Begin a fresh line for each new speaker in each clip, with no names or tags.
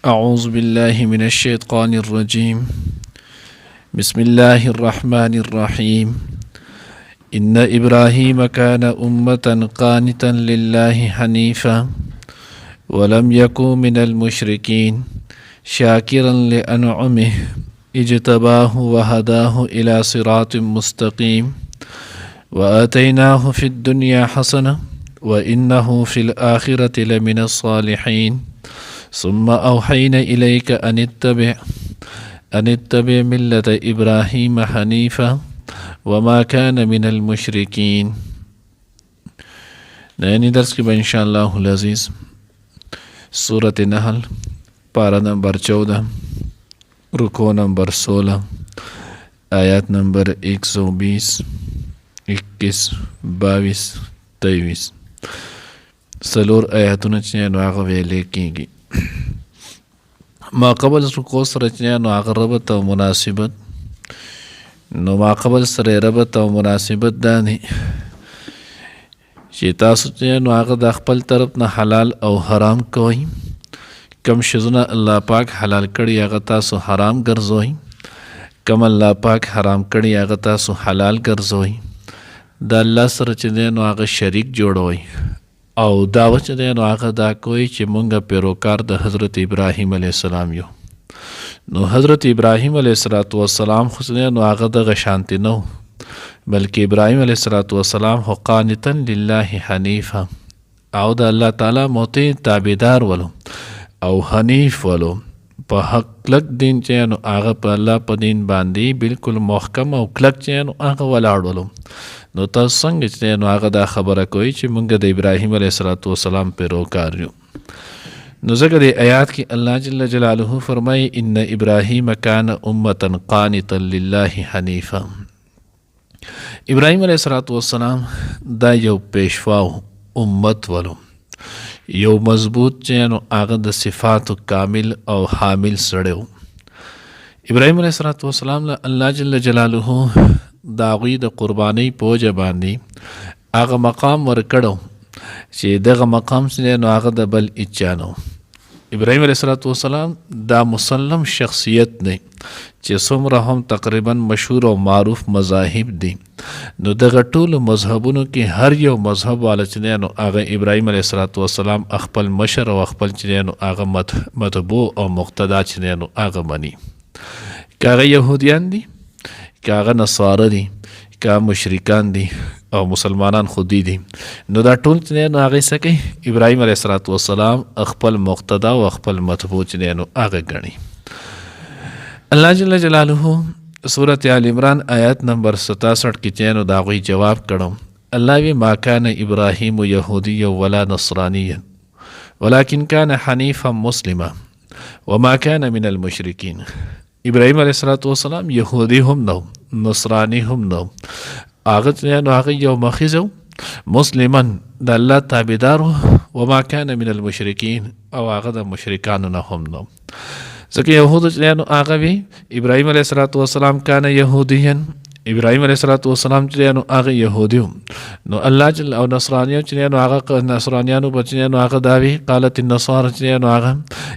أعوذ بالله من الشيطان الرجيم بسم الله الرحمن الرحيم إن إبراهيم كان أمة قانتا لله حنيفا ولم يكن من المشركين شاكرا لأنعمه اجتباه وهداه إلى صراط مستقيم وآتيناه في الدنيا حسنة وإنه في الآخرة لمن الصالحين ثم أوحينا إليك أن اتبع ملة إبراهيم حنيفا وما كان من المشركين. نئے درس کی انشاءاللہ العزیز سورة نحل پارہ نمبر 14 رکوع نمبر 16 آیات نمبر 120 21 22 23 سلور آیاتونه چې نو هغه ویلې کېږي. ما قبل رکوع سره چې نو هغه ربط او مناسبت نو ما قبل سره ربط او مناسبت دا نه چې تاسو چې نو هغه د خپل طرف نه حلال او حرام کوئ. کم شیزونه الله پاک حلال کړي هغه تاسو حرام ګرځوئ، کم الله پاک حرام کړي هغه تاسو حلال ګرځوئ. د الله سره چې نو هغه شریک جوړوئ او دعوه چې دی نو هغه دا کوي چې مونږ پیروکار د حضرت ابراهیم علیه السلام یو. نو حضرت ابراهیم علیه السلام خو نو هغه دغه شانتي نه بلکې ابراهیم علیه السلام خو قانتا لله حنیفا او د الله تعالی موتی تابعدار ولو او حنیف ولو په حق کلک دین چې نو هغه په الله په دین باندې بالکل محکم او کلک چې نو هغه ولاړ ولو. نو تاسو څنګه چې نو هغه دا خبره کوي چې مونږ د ابراهیم علیه السلام پیروکار یو. نو ځکه د آیات کې الله جل جلاله فرمایي ان ابراهیم کان امة قانتا لله حنیفا. ابراهیم علیه السلام دا یو پیشوا امت ولو، یو مضبوط چې نو هغه د صفات کامل او حامل سړی و. ابراهیم علیه السلام له الله جل جلاله دا غوی د قربانی پوجه باندې هغه مقام ورکړو چې دغه مقام چې نو هغه د بل اچانو. ابراهیم علیه السلام دا مسلم شخصیت دی چې څومره هم تقریبا مشهور او معروف مذاهب دي نو دغه ټولو مذهبونو کې هر یو مذهب والا چې نو هغه ابراهیم علیه السلام خپل مشر او خپل چې نو هغه متبوع او مقتدا چې نو هغه مني. که هغه یهودیان دي، که هغه نصاره دي، که مشرکان دي او مسلمانان خودی دي، نو دا ټول چې نو هغه څه کوي ابراهیم علیه السلام خپل مقتدا او خپل متبوع چې نو هغه ګڼي. الله جل جلاله سورة آل عمران آیات نمبر 67 کې چې نو دا غوی جواب کړو. الله وی ما کان ابراهیم یهودی ولا نصرانیا ولكن كان حنیفا مسلما وما كان من المشرکین. ابراهیم علیه السلام یهودی هم نو، نصرانی هم نو، هغه نو هغه یو مخیزو مسلمان د الله تابعدار وما كان من المشرکین او هغه د مشرکانو نه هم نو. ځکه یهود چې نو هغه وی ابراهیم علیه السلام کان یهودیا، ابراهیم علیه السلام چې نو هغه یهودی نو الله جل او نصرانیو چې نو هغه نصرانیانو بچ نو هغه داوی قالت النصارى چې نو هغه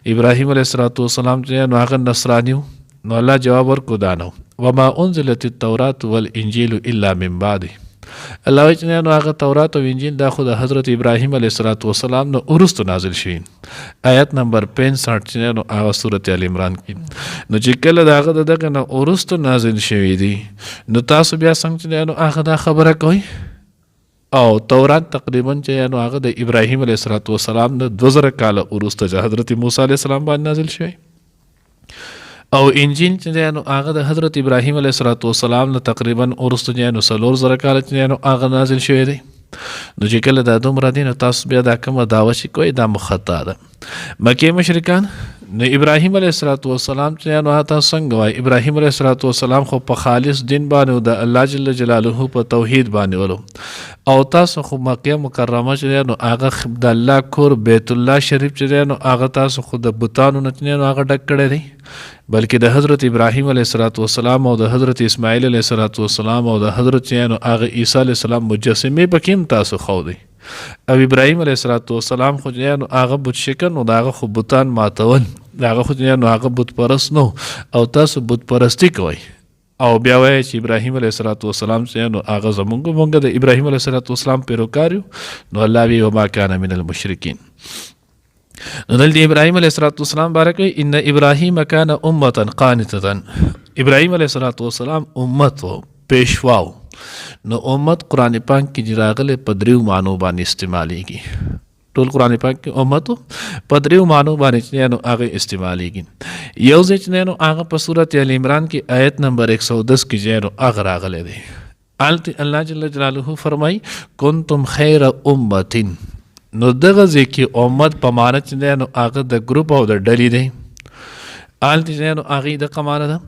ابراهیم علیه السلام چې نو هغه نصرانیو. نو الله جواب ورکو دانو وما انزلت التوراة والانجیل الا من بعده. الله وی چې نو هغه تورات او انجیل دا خو د حضرت ابراهیم علیه السلام نو وروسته نازل شوي. آیت نمبر 65 چې نو هغه سورة آل عمران کې نو چې کله د هغه دغه نه وروسته نازل شوي دي نو تاسو بیا څنګه چې نو هغه دا خبره کوي. او تورات تقریبا چې نو هغه د ابراهیم علیه السلام نه 2000 کاله وروسته حضرت موسی علیه السلام باندې نازل شوی او انجیل چې نو هغه د حضرت ابراهیم علیه السلام نه تقریبا وروسته نو 4000 کاله چې نو هغه نازل شوی دی. نو چې کله دا دومره دي نو تاسو بیا دا کومه دعوه چې کوئ دا مخطا ده. مکې مشرکان نو ابراهیم علیه السلام چې نو تاسو څنګه وایي ابراهیم علیه السلام خو په خالص دین باندې د الله جل جلاله په توحید باندې ولو او تاسو خو مکه مکرمه چې نو هغه د الله کور بیت الله شریف چې نو هغه تاسو خو د بتانو نه نو هغه ډک کړی دی بلکې د حضرت ابراهیم علیه السلام او د حضرت اسماعیل علیه السلام او د حضرت نو هغه عیسی علیه السلام مجسمه پکې تاسو خو دی. او ابراهیم علیه السلام خو نو هغه بت شکن او هغه خو بتان ماتول د هغه خو نو هغه بت پرست نو او تاسو بت پرستی کوئ او بیا وایي چې ابراهیم علیه السلام چې نو هغه مونږ د ابراهیم علیه السلام پیروکار یو نو الله وی وما کان من المشرکین. نو دلته ابراهیم علیه السلام باره کوي ان ابراهیم کان امة قانتة. ابراهیم علیه السلام امت و پیشوا و. نو امت قرآن پاک کې راغلی په دریو معنو باندې استعمالیږي. ټول قرآن پاک کې امت په دریو معنو باندې چې نو هغه استعمالیږي. یو ځای چې نو هغه په سورت ال عمران کې آیت نمبر 110 کې چې نو هغه راغلی دی. هلته الله جل جلاله فرمایي کنتم خیر امة. نو دغه ځای کې امت په معنی چې نو هغه د ګروپ او د ډلې دی. هلته چې نو هغې دغه معنی ده.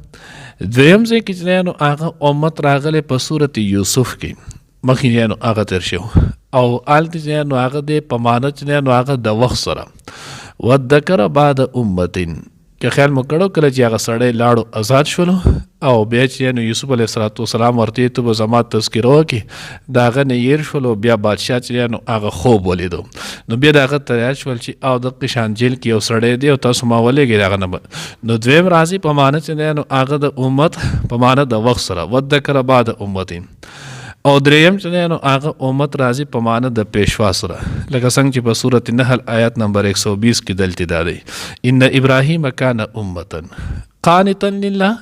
دویم ځای کې چې نو هغه امت راغلی په سورت یوسف کې مخکې نو هغه تیر شو او هلته چې نو هغه دی په معنی چې نو هغه د وخت سره وذکر بعد امة. که خیال مو کړو کله چې هغه سړی لاړو آزاد شولو او بیا چې نو یوسف علیه السلام ورته ته به زما تذکره وکړي د هغه نه هیر شولو بیا بادشاه چې نو هغه خوب ولیدو نو بیا د هغه ته یاد شول چې او د قشان جیل کې یو سړی دی او تاسو ما ولېږئ د هغه نه. نو دویم راځي په معنی چې نو هغه د امت په معنی د وخت سره وذکر بعد امة. او دریم چې نو هغه امت راځي په معنی د پیشوا سره لکه څنګه چې په سورت النحل آیت نمبر 120 کې دلته دا دی ان ابراهیم کان امة قانتا لله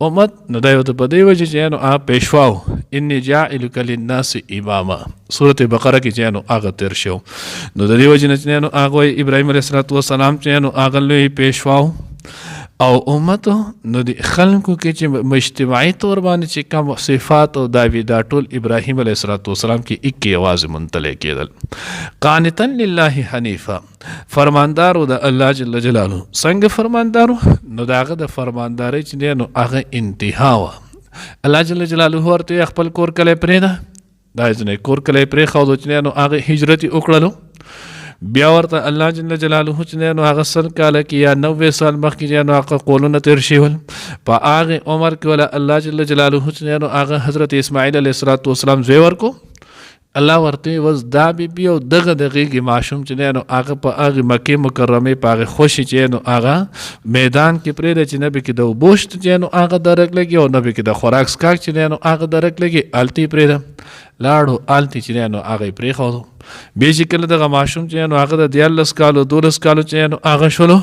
امت. نو دا یو په دی وجه چې نو هغه پیشوا و انی جاعلک للناس اماما سورت بقره کې چې نو هغه تیر شو. نو د دې وجه نه چې نو هغه ابراهیم علیه السلام چې نو هغه لوی پیشوا او امتو. نو د خلکو کې چې اجتماعي طور باندې چې کوم صفات او دا ټول ابراهیم علیه السلام کې اکی آواز منتلی کېدل. قانتا لله حنیفا فرماندارو د الله جل جلاله. څنګه فرماندارو؟ نو د هغه د فرماندارۍ چې دی نو هغه انتها وه. الله جل جلاله ورته خپل کور کلی پرېږده دا ځنې کور کلی پرېښودو چې نو هغه هجرت یې وکړلو. بیا ورته الله جل جلاله چې نو هغه 100 کاله کې یا 90 سال مخکې چې نو هغه قولونه تیر شول په هغه عمر کې ولا الله جل جلاله چې نو هغه حضرت اسماعیل علیه السلام زوی ورکو. الله ورته وز دا بی او دغه دغه ماشوم چې نو هغه په هغه مکه مکرمه په هغه خوشي چې نو هغه میدان کې پرې چې نبی کې د بوشت چې نو هغه درک لګي او نبی کې د خوراک سکاک چې نو هغه درک لګي التی پرې لاړو التی چې نو هغه پرې خو به چې کله دغه ماشوم چې نو هغه د 14 کالو 12 کالو چې نو هغه شولو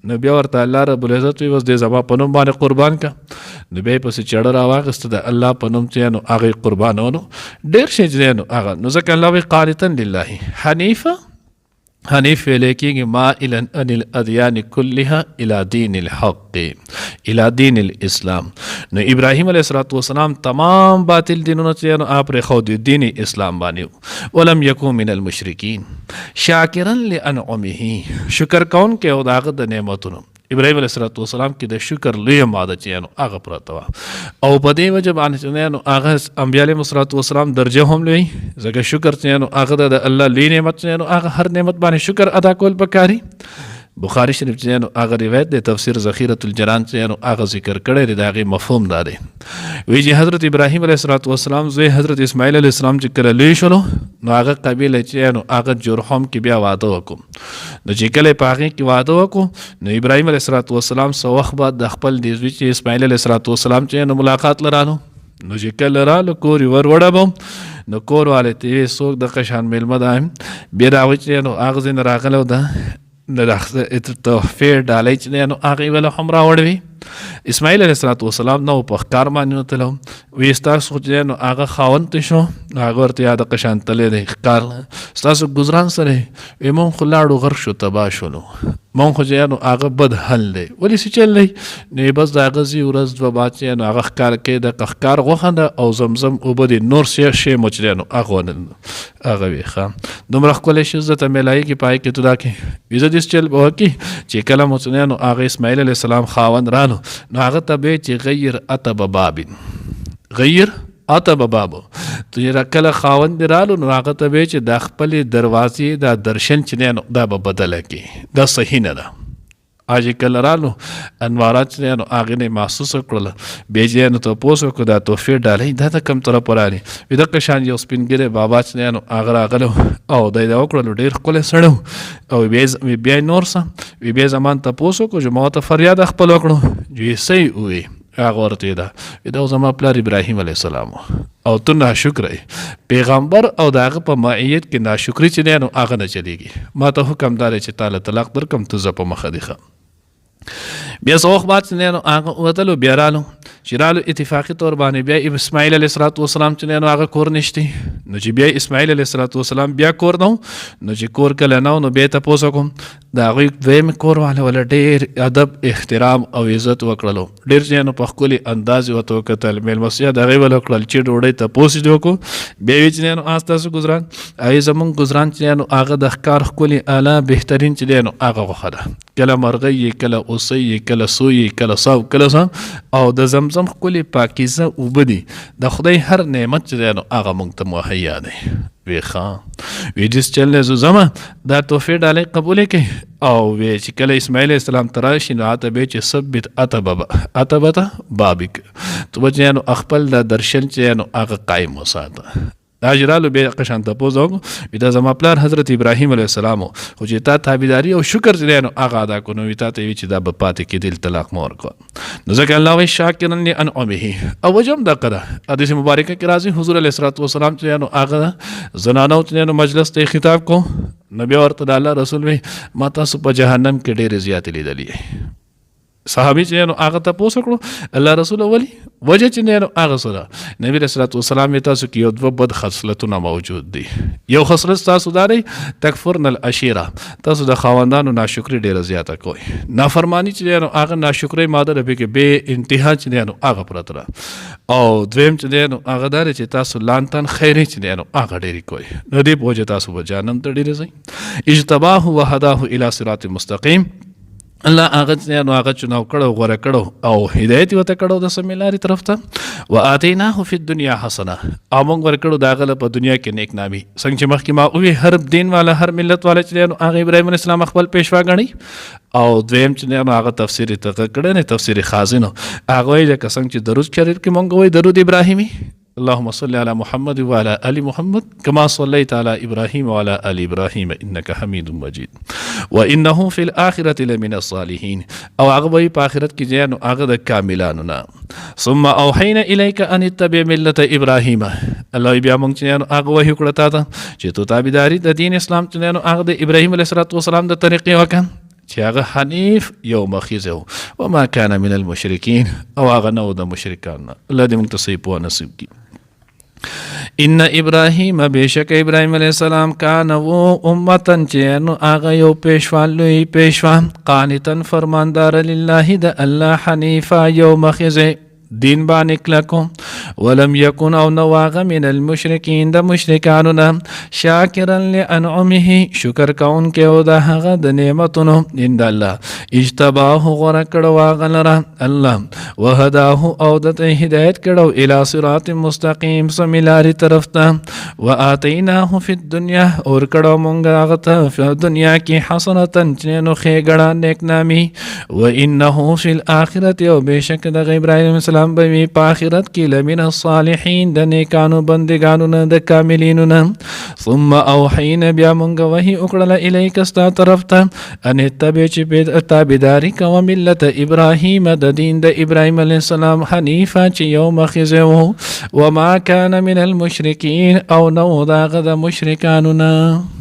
نو بیا ورته الله رب العزت وس دې زما په نوم باندې قربان کا. نو بیا پسې چړه راواغسته د الله په نوم چې نو هغه قربانونو ډېر شي چې نو هغه نو ځکه الله وی قانتا لله حنیفا. حنیف ویل کېږي مائلا عن الادیان کلها الى دین الحق الى دین الاسلام. نو ابراهیم علیه السلام تمام باطل دینونه چې نو پرې ښود دین اسلام باندې ولم یکن من المشرکین شاکرا لانعمه شکر کون کې او داغه د نعمتونو. ابراهیم علیه السلام کې د شکر لوی ماده چې نو هغه پرته وه او په دې وجه باندې چې نو هغه انبیا علیهم السلام درجه هم لوی ځکه شکر چې نو هغه د الله لوی نعمت چې نو هغه هر نعمت باندې شکر ادا کول پکاري. بخاری شریف چې نو هغه روایت د تفسیر ذخیرة الجران چې نو هغه ذکر کړی دی د هغې مفهوم دا دی وی چې حضرت ابراهیم علیه السلام زوی حضرت اسماعیل علیه السلام چې کله لوی شولو نو هغه قبیله چې نو هغه جرحم کې بیا واده وکړو. نو چې کله په هغې کې واده وکړو نو ابراهیم علیه السلام څه وخت بعد د خپل د زوی چې اسماعیل علیه السلام چې نو ملاقات لرالو. نو چې کله رالو کور یې ور وړبم نو کور والی ته یې څوک د قشان میلمه ده بیا د هغوی چې نو هغه ځای نه راغلی ده د تحفې ډالۍ چې نو هغې وله هم راوړوي. اسماعیل علیه السلام نو په ښکار باندې وتلو وی ستاسو چې نو هغه خاوند ته شو نو هغه ورته یا د قشان تلی دی ښکار ستاسو ګزران سره وی مونږ خو لاړو غرق شو تباه شولو مونږ خو چې نو هغه بد حل دی ولې څه چل دی نو بس د هغه ځي ورځ دوه بعد چې نو هغه ښکار کوي د ښکار غوښه ده او زمزم اوبه دي نور شی مو چې نو هغه هغه وي ښه دومره ښکلی شي زه ته میلایږي پای کې تو دا کې وي زه داسې چل به وکړي چې کله مو چې نو هغه اسماعیل علیه السلام خاوند رالو نو هغه ته به چې غیر اتب بابن غیر اتب بابو تو کله خاوند دی رالو نو هغه ته به چې د خپلې دروازې دا درشن چې نو دا به بدله کړي دا صحیح نه ده چې کله رالو انوارات چې نو هغې نه یې محسوسه کړله بیا چې نو تپوس وکړو دا تحفې ډالۍ دا د کوم طرفه رالې وي دغه شان یو سپین ږیری بابا چې نو هغه راغلی او دی دا وکړلو ډېر ښکلی سړی او بیا یې نور څه وي بیا زمان تپوس وکړو چې ما ورته فریاد خپل وکړو چې څه یې ووایي هغه ورته وی دا زما پلار ابراهیم علیه السلام او ته ناشکره پیغمبر او د هغه په معیت کې ناشکري چې دی نو هغه نه چلیږي ما ته حکم دا دی چې تاله طلاق درکم ته زه په مخه دی ښه بیا څه وخت بعد چې دی نو هغه وتلو بیا رالو چې رالو اتفاقي طور باندې بیا اسماعیل علیه السلام چې دی نو هغه کور نشتی نو چې بیا اسماعیل علیه السلام بیا کور نو نو چې کور کله نو بیا تپوس وکړم د هغوی دویم کور والا ولا ډېر ادب احترام او عزت وکړلو ډېر چې نو په ښکلي انداز یې ورته وکتل میلمستیا د هغې وله وکړل چې ډوډۍ تپوس یې وکړو بیا وی چې نو آس تاسو ګزران هغې زمونږ ګزران چې نو هغه د ښکار ښکلي اعلی بهترین چې دی نو هغه غوښه ده کله مرغۍ یې کله اوسۍ یې کله سوی یې کله ساو کله سم او د زمزم ښکلي پاکیزه اوبه دي د خدای هر نعمت چې دی نو هغه موږ ته مهیا دی وی ښه وی ډس چلنے زو زما دا تحفې ډالۍ قبولې کوي او وی چې کله اسماعیل السلام ته راشي نو هلته به چې ثبت اتبته بابک تو به چې نو خپل د درشل چې نو هغه قایم وساته دا جرالو بیا قشان تپوس وکړو وی دا زما پلار حضرت ابراهیم علیه السلام خو چې تا تابعداري او شکر چې دی نو هغه ادا کړو نو وی تا ته وی چې دا به پاتې کېدل طلاق مه ورکړه نو ځکه الله وایي شاکرا لانعمه او وجه هم دغه ده حدیث مبارکه کې راځي حضور علیه السلام چې نو هغه زنانو چې نو مجلس ته خطاب کو نو بیا ورته د الله رسول وی ما تاسو په جهنم کې ډېرې زیاتې لیدلې صحابي چې نو هغه تپوس وکړو الله رسول ولي وجه چې نو هغه سره نبی رسول الله والسلام تاسو کې یو دوه بد خصلتونه موجود دي یو خصلت تاسو داري تکفرن العشیره تاسو د خاوندانو ناشکری ډیره زیاته کوئ نافرمانی چې نو هغه ناشکری ماده ده کې به انتها چې نو هغه پرته او دویم چې نو هغه داري چې تاسو لانتن خیری چې نو هغه ډیری کوئ نو دې په وجه تاسو به جهنم ته ډیره ځئ اجتباه وهداه الى صراط مستقیم الله هغه نو هغه چناو کړو غوره کړو او هدایت ورته کړو د سمې لارې طرف ته وآتیناه فی الدنیا حسنه او موږ ورکړو د هغه په دنیا کې نیک نامي څنګه چې مخکې ما ووی هر دین والا هر ملت والا چې نو هغه ابراهیم علیه السلام خپل پیشوا ګڼي او دویم چې نو هغه تفسیر ته کړی نه تفسیر خازنو هغه وایي چې څنګه چې درود شریف کې موږ وایي درود ابراهیمی اللهم صل على محمد وعلى آل محمد كما صليت على إبراهيم وعلى آل إبراهيم إنك حميد مجيد وإنه في الآخرة لمن الصالحين او هغه په آخرت کې ځان هغه د کاملانو نه ثم أوحينا إليك أن اتبع ملة إبراهيم الله بیا موږ چې هغه وحی کړه تا ته چې تو تابعداري د دین اسلام چې هغه د ابراهیم علیه السلام د طریقې وکړه چې هغه حنیف یو مخیزه وما كان من المشرکین او هغه نو د مشرکان الله دې موږ ته صحیح پوهه نصیب کړي ان ابراهیم بیشک ابراهیم علیه السلام کان و امتن چې نو هغه یو پیشوا لوی پیشوا قانتن فرماندار لله د الله حنیفا یو مخیزه دین باندې کلکو ولم یکن او نواغ من المشرکین د مشرکانو نه شاکرا لانعمه شکر کون کې او د هغه د نعمتونو اند الله اجتباه غره کړو غلره الله وهداه او د هدایت کړو الی صراط مستقیم سمیلاری طرف ته واتیناه فی الدنیا اور کړو مونږ هغه ته په دنیا کې حسنتن چې نو خېګړه نیک نامي و انه فی الاخرته او بشک د ابراهیم السلام به په آخرت کې لمن الصالحین د نیکانو بندگانو نه د کاملینو نه ثم اوحینا بیا مونږ وحی وکړله الیک ستا طرف ته ان اتبع چې تابعداري کوه ملت ابراهیم د دین د ابراهیم علیه السلام حنیفا چې یو مخیزه و وما کان من المشرکین او نو داغه د مشرکانو نه